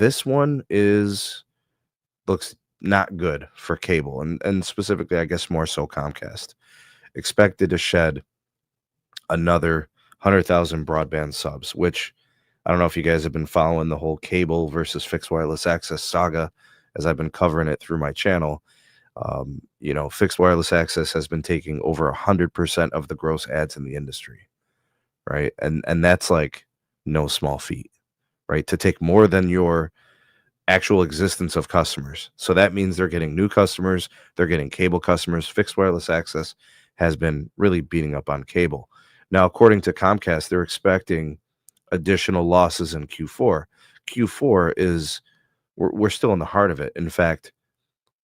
this one looks not good for cable, and specifically, I guess more so Comcast. Expected to shed another 100,000 broadband subs, which I don't know if you guys have been following the whole cable versus fixed wireless access saga as I've been covering it through my channel. Fixed wireless access has been taking over 100% of the gross ads in the industry, right? And that's like no small feat, right? To take more than your actual existence of customers. So that means they're getting new customers, they're getting cable customers. Fixed wireless access has been really beating up on cable. Now, according to Comcast, they're expecting additional losses in Q4. Q4 is we're still in the heart of it. In fact,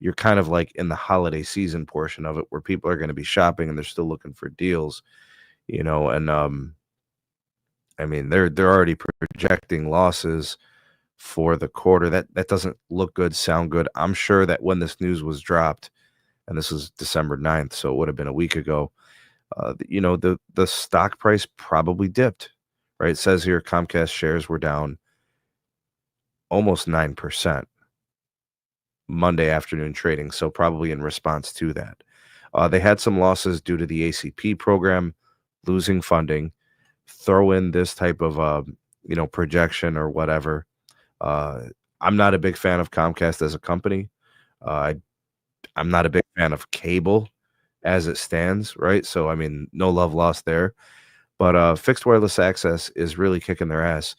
you're kind of like in the holiday season portion of it where people are going to be shopping and they're still looking for deals, and I mean they're already projecting losses for the quarter. That doesn't look good, sound good. I'm sure that when this news was dropped, and this was December 9th, so it would have been a week ago, the stock price probably dipped, right? It says here Comcast shares were down almost 9% Monday afternoon trading, so probably in response to that. They had some losses due to the ACP program losing funding. Throw in this type of projection or whatever. I'm not a big fan of Comcast as a company. I'm not a big fan of cable as it stands, right? So, I mean, no love lost there. But fixed wireless access is really kicking their ass.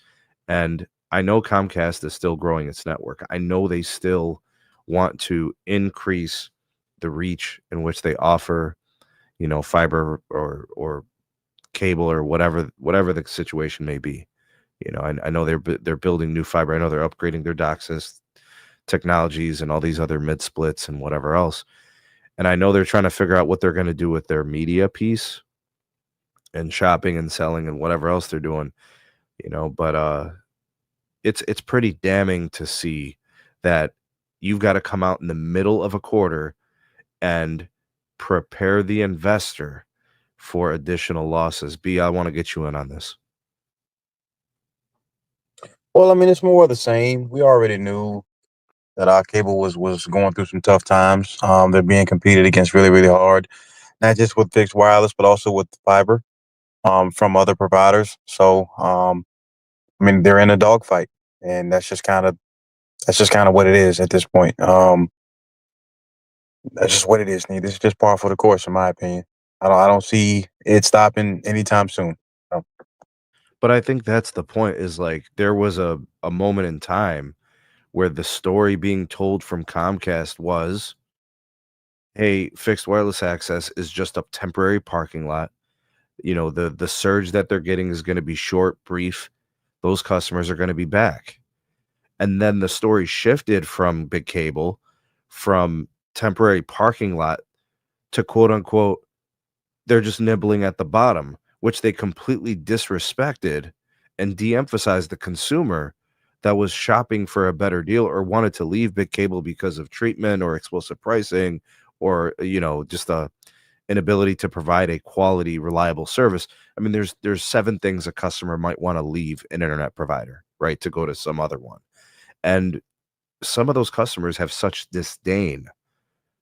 And I know Comcast is still growing its network. I know they still want to increase the reach in which they offer, fiber or cable or whatever the situation may be. I know they're building new fiber. I know they're upgrading their DOCSIS technologies and all these other mid splits and whatever else. And I know they're trying to figure out what they're going to do with their media piece and shopping and selling and whatever else they're doing, but it's pretty damning to see that you've got to come out in the middle of a quarter and prepare the investor for additional losses. B, I want to get you in on this. Well, I mean, it's more of the same. We already knew that our cable was going through some tough times. They're being competed against really, really hard, not just with fixed wireless, but also with fiber from other providers. So, I mean, they're in a dogfight, and that's just kind of what it is at this point. That's just what it is, Sneed. This is just par for the course, in my opinion. I don't see it stopping anytime soon. So, But I think that's the point, is like there was a moment in time where the story being told from Comcast was, hey, fixed wireless access is just a temporary parking lot. The surge that they're getting is going to be short, brief. Those customers are going to be back. And then the story shifted from big cable, from temporary parking lot to quote unquote, they're just nibbling at the bottom, which they completely disrespected and de-emphasized the consumer that was shopping for a better deal or wanted to leave big cable because of treatment or explosive pricing or just a inability to provide a quality, reliable service. I mean, there's 7 things a customer might want to leave an internet provider, right, to go to some other one. And some of those customers have such disdain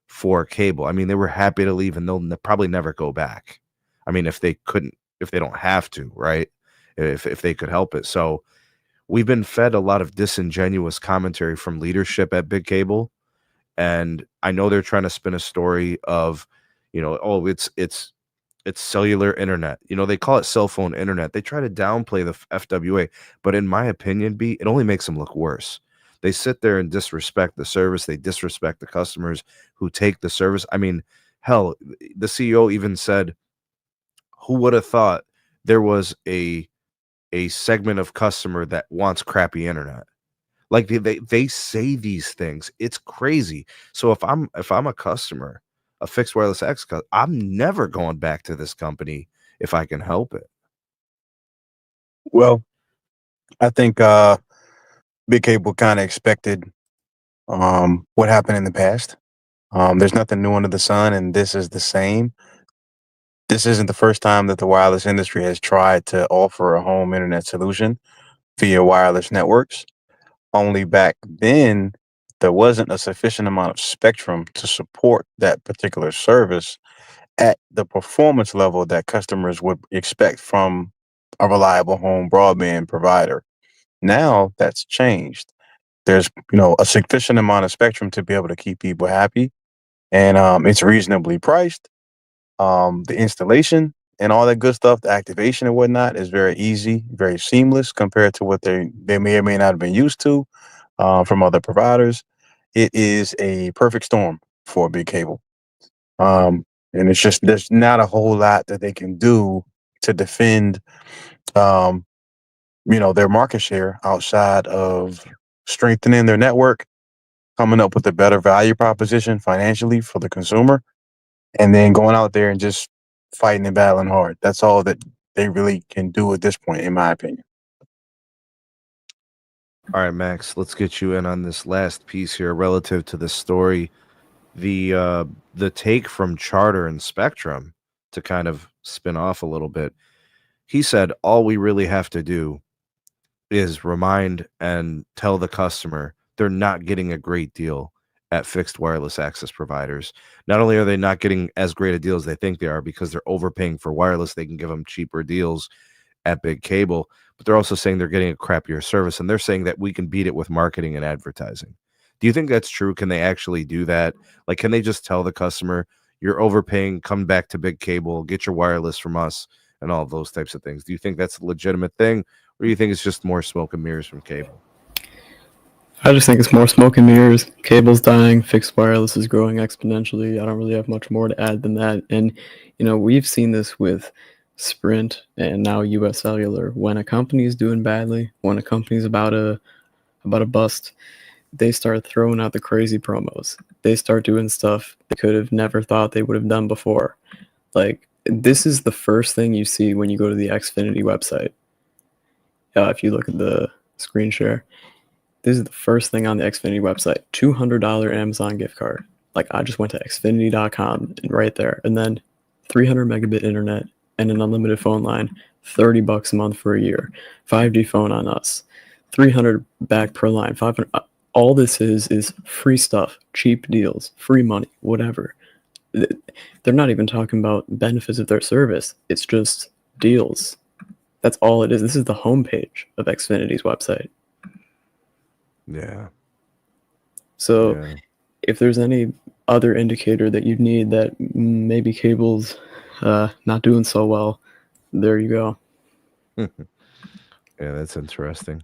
for cable. I mean, they were happy to leave and they'll probably never go back. I mean, if they don't have to, right? If they could help it. So we've been fed a lot of disingenuous commentary from leadership at Big Cable. And I know they're trying to spin a story of, oh, it's cellular internet. They call it cell phone internet. They try to downplay the FWA, but in my opinion, B, it only makes them look worse. They sit there and disrespect the service. They disrespect the customers who take the service. I mean, hell, the CEO even said, who would have thought there was a segment of customer that wants crappy internet? Like they say these things. It's crazy. So if I'm a customer, a fixed wireless access, I'm never going back to this company if I can help it. well, I think Big Cable kind of expected what happened in the past. There's nothing new under the sun, and this is the same. This isn't the first time that the wireless industry has tried to offer a home internet solution via wireless networks. Only back then, there wasn't a sufficient amount of spectrum to support that particular service at the performance level that customers would expect from a reliable home broadband provider. Now that's changed. There's, a sufficient amount of spectrum to be able to keep people happy, and it's reasonably priced. The installation and all that good stuff, the activation and whatnot, is very easy, very seamless compared to what they may or may not have been used to from other providers. It is a perfect storm for a big cable. And it's just there's not a whole lot that they can do to defend, um, their market share outside of strengthening their network, coming up with a better value proposition financially for the consumer, and then going out there and just fighting and battling hard. That's all that they really can do at this point, in my opinion. All right, Max, let's get you in on this last piece here relative to the story. The take from Charter and Spectrum, to kind of spin off a little bit. He said all we really have to do is remind and tell the customer they're not getting a great deal at fixed wireless access providers. Not only are they not getting as great a deal as they think they are because they're overpaying for wireless, they can give them cheaper deals at big cable, but they're also saying they're getting a crappier service, and they're saying that we can beat it with marketing and advertising. Do you think that's true? Can they actually do that? Like, can they just tell the customer, you're overpaying, come back to big cable, get your wireless from us, and all of those types of things? Do you think that's a legitimate thing, or do you think it's just more smoke and mirrors from cable? I just think it's more smoke and mirrors. Cable's dying, fixed wireless is growing exponentially. I don't really have much more to add than that. And, we've seen this with Sprint and now US Cellular. When a company is doing badly, when a company's about a bust, they start throwing out the crazy promos. They start doing stuff they could have never thought they would have done before. Like, this is the first thing you see when you go to the XFINITY website. If you look at the screen share, this is the first thing on the XFINITY website. $200 Amazon gift card. Like, I just went to xfinity.com and right there. And then 300 megabit internet and an unlimited phone line, $30 a month for a year. 5G phone on us. 300 back per line. 500. All this is free stuff, cheap deals, free money, whatever. They're not even talking about benefits of their service. It's just deals. That's all it is. This is the homepage of XFINITY's website. Yeah. So Yeah. if there's any other indicator that you need that maybe cable's not doing so well, there you go. Yeah, that's interesting.